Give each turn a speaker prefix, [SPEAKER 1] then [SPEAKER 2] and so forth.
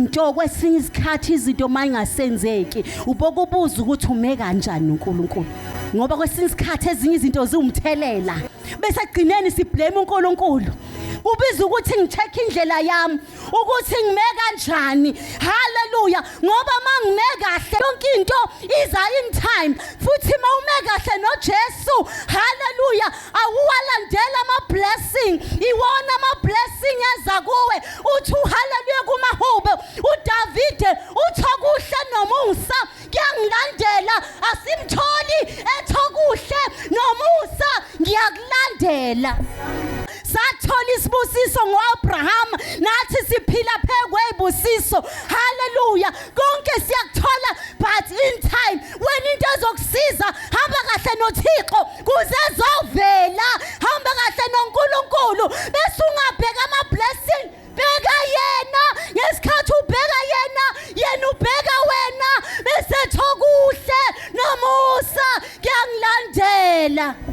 [SPEAKER 1] izinto kwesinye isikhathi izinto mayingasenzeki uboka ubuza ukuthi ume kanjani uNkulunkulu ngoba kwesinye isikhathi ezinye izinto ziwumthelela bese egcineni siblame uNkulunkulu ubiza ukuthi ngicheck indlela yami ukuthi ngime kanjani haleluya ngoba mangime kahle yonke into iza in time futhi mawume kahle noJesu haleluya awuwalandela ama blessing iwona ama blessing eza kuwe uthi haleluya kumahubo uDavide uthokuhle nomusa ngiyangilandela asimtholi ethokuhle nomusa ngiyakulandela sathola isibusiso ngoAbraham nathi siphila phekwezibusiso haleluya konke siyakuthola but in time when into ezokusiza hamba kahle noThixo kuze ezovela hamba kahle noNkulunkulu bese ungabheka ama blessing bheka yena ngesikhathi ubheka yena ubheka wena bese thokuhle nomusa kuyangilandela